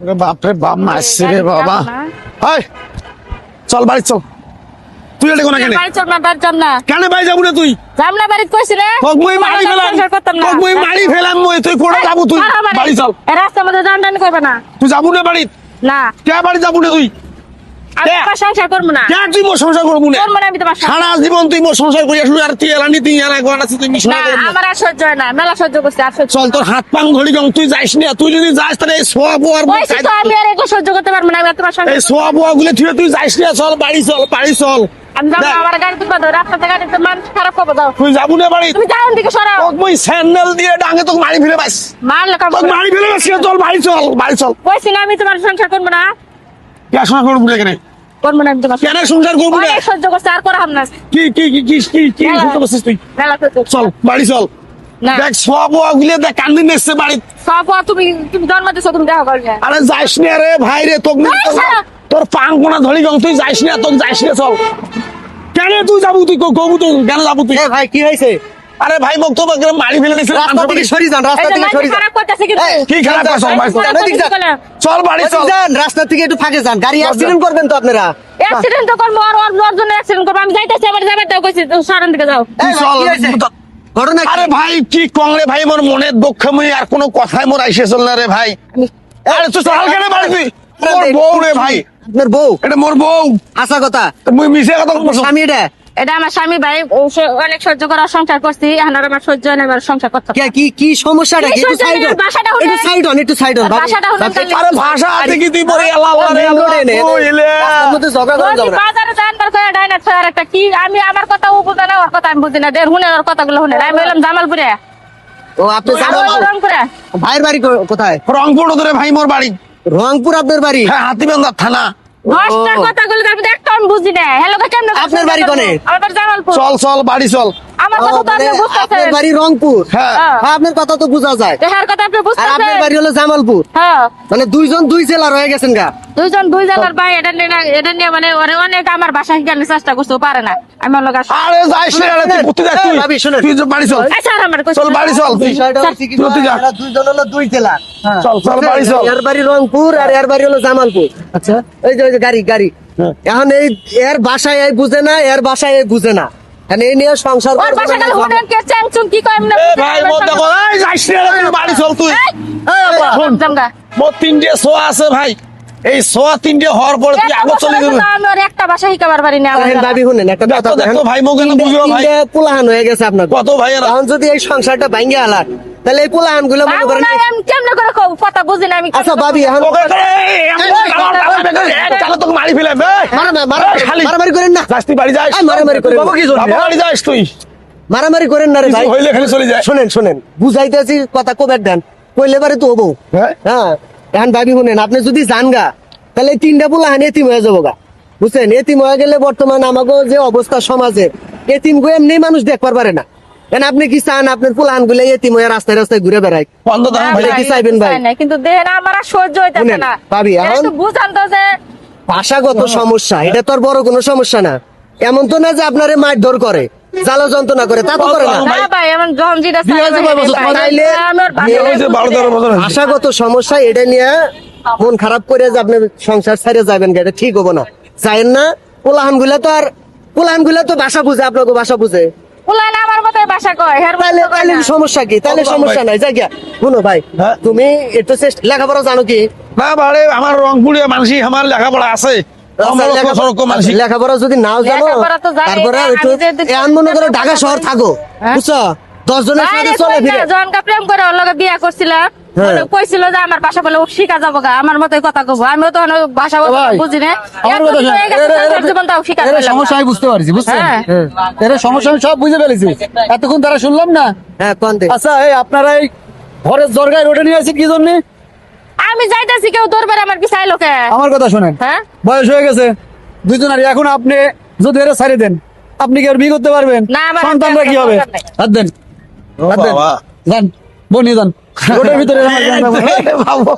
বাপরে বাপ মারছে রে বাবা। হাই চল বাড়ি চল। তুই এটা কোনা কেন? বাড়ি চল না, বাড়ি চল না। কেন বাড়ি যাবো না তুই? যাম না, বাড়ি কইছি রে। মই মারি ফেলাম, মই মারি ফেলাম, মই তুই কোড়া যাবো তুই? বাড়ি চল। এই রাস্তার মধ্যে দান দান করবে না। তুই যাবো না বাড়ি? না কে বাড়ি যাবো না তুই? আমি তোমার সংসার করবো না। কে তুই মোর সংসার করবো না? করবো না আমি তোমার সংসার। সারা জীবন তুই মোর সংসার করিয়া শুরু আর তুই এলানি তুই এলা গোয়ানা তুই না মিশনা করবি। আমার আর সহ্য হয় না, মেলা সহ্য করছি আর সহ্য। চল তোর হাত পাং ধরি যাও, তুই যাইস না। তুই যদি যাস তাহলে এই সোয়া বোয়ার কইছি তো আমি আর এগুলো সহ্য করতে পারবো না, আমি আর তোমার সংসার। এই সোয়া বোয়া গুলো তুই যাইস না। চল বাড়ি চল, বাড়ি চল। আমি যাবো না, আমার গাড়ি তুলবা দাও, রাস্তাতে গাড়িতে মানুষ খারাপ করবো দাও। তুই যাবো না বাড়ি? তুমি যাও দিকে সরাও। তোকে মই স্যান্ডেল দিয়ে ডাঙে তোকে মারি ফেলে বাস। মারলে কাম তোকে মারি ফেলে বাস। চল বাড়ি চল, বাড়ি চল। কইছি না আমি তোমার সংসার করবো না। কে সংসার করবো না? কেন করবো না আমি তোমার কেন সংসার করবো না? অনেক সহ্য করছি আর করাম না। কি কি কি কি কি কি শুনতে পাচ্ছিস তুই? মেলা সহ্য। চল বাড়ি চল। না দেখ সোয়া বোয়া গুলো দেখ কান্দিন এসছে বাড়ি। সব তুমি তুমি জন্ম দিছো, তুমি দেখা করবে। আরে যাইস না রে ভাই রে, তোকে তোর পাং কোনা ধরি গং, তুই যাইস না, তোকে যাইস না। চল। কেন তুই যাবো? তুই কবু তুই কেন যাবো তুই? ভাই কি হয়েছে? আরে ভাই মুখ তো মারি ফেলে দিয়েছে। রাস্তা থেকে সরি যান, রাস্তা এই যে থেকে মানুষ সরি যান। খারাপ করতেছে কিন্তু। কি খারাপ করছ ভাই? চল বাড়ি চল। যান রাস্তা থেকে একটু ফাঁকে যান, গাড়ি অ্যাক্সিডেন্ট করবেন তো আপনারা। অ্যাক্সিডেন্ট তো করবো, আর ওর জন্য অ্যাক্সিডেন্ট করবো। আমি যাইতেছি, আবার যাবে তো কইছি সারান দিকে যাও। তুই এই ভাই, চল। কি হয়েছে? ঘটনা কি? আরে ভাই কি কংরে ভাই, মোর মনের দুঃখ মুই আর কোনো কথাই মোর আইসে চল না রে ভাই। আরে তুই চল কেন বাড়ি? তুই মোর বউ রে ভাই, আপনার বউ? এটা মোর বউ। আসা কথা। মুই মিছে কথা বলছ? স্বামী এটা এটা আমার স্বামী ভাই, ও অনেক সহ্য করার সংসার করছি, এখন আর আমার সহ্য হয় না, আমার সংসার করতে হবে। কি কি সমস্যাটা কি? কি একটু সমস্যা? সাইড হন, বাসাটা হলে- একটু সাইড হন, একটু সাইড হন। বাসাটা হলে তাহলে- আরে ভাষা আছে কি তুই পরে আল্লাহ আল্লাহ রে আল্লাহ কইলে। রাস্তার মধ্যে ঝগড়া করেন যদি যাবে না। বাজারে যান বার করে ডাইনা ছয় একটা কি, আমি আমার কথা ও বুঝে না, ওর কথা আমি বুঝি না। দের হুনে ওর কথাগুলো হুনে। আমি বললাম জামালপুরে, ও আপনি আর ও জামালপুর। রংপুরে। ভাইয়ের বাড়ি কোথায়? রংপুর ধরে ভাই মোর বাড়ি। রংপুর আপনার বাড়ি? হ্যাঁ হাতিবান্ধা থানা। দশটার কথাগুলো আমি তো একটা আমি বুঝি না। হ্যালো কেমন? আপনার বাড়ি কোনে? আমার বাড়ি জামালপুর। চল চল বাড়ি চল। আমার ও, কথা তো মানে আপনি বুঝতেছেন। আপনার বাড়ি রংপুর? হ্যাঁ। হ্যাঁ। হ্যাঁ, আপনার কথা তো বোঝা যায়। দেহার কথা আপনি আর বুঝতেছেন। আপনার বাড়ি হলো জামালপুর। হ্যাঁ, মানে দুইজন দুই জেলা রয়ে গেছেন গা। দুইজন দুই জেলার ভাই। এটা নিয়ে মানে ওরে অনেক আমার বাসা শিখানোর চেষ্টা করছে, ও পারে না। আমি ওর লগে আরে যাইস না রে, তুই কোথায় যাস? এই, ভাবি, শুনেন। তুই বাড়ি চল। আচ্ছা আমার কইছে চল বাড়ি চল। বিষয়টা হচ্ছে কি, তুই যা। এরা দুইজন হলো দুই জেলা। চল চল বাড়ি চল। এর বাড়ি রংপুর আর এর বাড়ি হলো জামালপুর। আচ্ছা ওই যে গাড়ি এখন এই এর বাসায় এই বুঝে না, এর বাসায় এই বুঝে না। এখন এই নিয়ে সংসার ওর করবে বাসা না, কাল হুনেন কে চ্যাংচুং কি কয় না। এ ভাই মোর দেখো, এই যাইস না রে, তুই বাড়ি চল তুই। এই বাবা, শোন, জামগা। মোর তিনটে সোয়া আছে ভাই। এই সোয়া তিনটে হওয়ার পরে তুই আবার চলে যাবি। আমি ওর একটা বাসা শিখাবার পারি না। দেখেন ভাবি, শুনেন একটা কথা দেখো, দেখো, ভাই মুখে না বুঝিও ভাই। তিনটে পোলাহান হয়ে গেছে আপনার। কত ভাইয়েরা? এখন যদি এই সংসারটা ভাঙ্গে আলার, তাহলে এই পোলাহান গুলো মনে করেন। আমি কেমনে করে কও কথা বুঝি না আমি। আচ্ছা ভাবি, এখন ওকে তাহলে তোকে মারি ফেলে মারামারি করেন না, যাস তুই বাড়ি যাস। এই মারামারি করেন না। বাবা কি জন্য? বাবা বাড়ি যাস তুই। মারামারি করেন না রে ভাই। কিছু হইলে খালি চলে যায়। শোনেন বুঝাইতেছি কথা কবের দেন, কইলে পারে তো হবো। হ্যাঁ? হ্যাঁ, এখন ভাবি শুনেন, আপনি যদি যান গা, তাহলে এই তিনটা পোলাহান এতিম হয়ে যাবো গা। বুঝছেন, এতিম হয়ে গেলে বর্তমান আমাকে যে অবস্থা সমাজে, এতিম গো এমনি মানুষ দেখবার পারে না। কেন আপনি কি চান আপনার পোলাহান গুলো এতিম হয়ে রাস্তায় রাস্তায় ঘুরে বেড়ায়? বন্ধ দাও ভাই। কি চাইবেন ভাই? কিন্তু দেখেন আমার আর সহ্য হইতাছে শুনেন, না। ভাবি, এখন- একটু বুঝান তো যে ভাষাগত সমস্যা, এটা তো আর বড় কোনো সমস্যা না। এমন তো না যে আপনারে মারধর করে, জ্বালা যন্ত্রণা করে, তা তো করে না। না ভাই এমন জঞ্জিরা বিয়ে হয়েছে কয় বছর? তাইলে বিয়ে হয়েছে 12-13 বছর হয়েছে। ভাষাগত সমস্যা, এটা নিয়ে মন খারাপ করে যে আপনি সংসার ছেড়ে যাবেন, এটা ঠিক হবো না। চাইেন না। পোলাহান গুলা তো ভাষা বুঝে, আপনাকে ভাষা বুঝে। ফুলান আমার মতো বাসা কয় হের তাইলে তাইলে সমস্যা কি? তাইলে সমস্যা নাই, যাই গিয়া। শুনো ভাই, হ্যাঁ? তুমি একটু লেখাপড়া জানো কি? না বাড়ে আমার রংপুরে মানুষ আমার লেখাপড়া আছে। লেখাপড়া যদি নাও জানো, লেখাপড়া তো জানি, তারপরে আমি একটু যে- এমন মনে করো ঢাকা শহর থাকো, হ্যাঁ? বুঝছো? 10 জনের সাথে চলে ফিরে। জনকা প্রেম করে ওর লগে বিয়া করছিল, হ্যাঁ। কইছিল যে আমার বাসা বলে ও শিখা যাবো গা, আমার মতোই কথা কব। আমিও তো ভাষা ভাই, বুঝি না। আমার কথা শোন। জীবনটাও শিকার এর করলাম সমস্যা না। আমি বুঝতে পারছি, বুঝছেন? হ্যাঁ। এর সমস্যা আমি সব বুঝে ফেলেছি। এতক্ষণ তারা শুনলাম না। হ্যাঁ, কোন দিক? আচ্ছা, এই আপনারা এই ঘরের দরগায় রোডে নিয়ে আসি কি জন্য? আমি যাইতেছি, কেউ দরবার আমার পিছাই লোকে। আমার কথা শোনেন, হ্যাঁ বয়স হয়ে গেছে দুইজনের। এখন আপনি যদি এরা ছাড়ি দেন, আপনি কি আর বিয়ে করতে পারবেন? না, আমার সন্তানরা কি হবে? দরকার নাই। হাত দেন, ও হাত দেন, বাবা। যান বনিয়ে যান রোডের ভিতরে আমার জানা- বাবা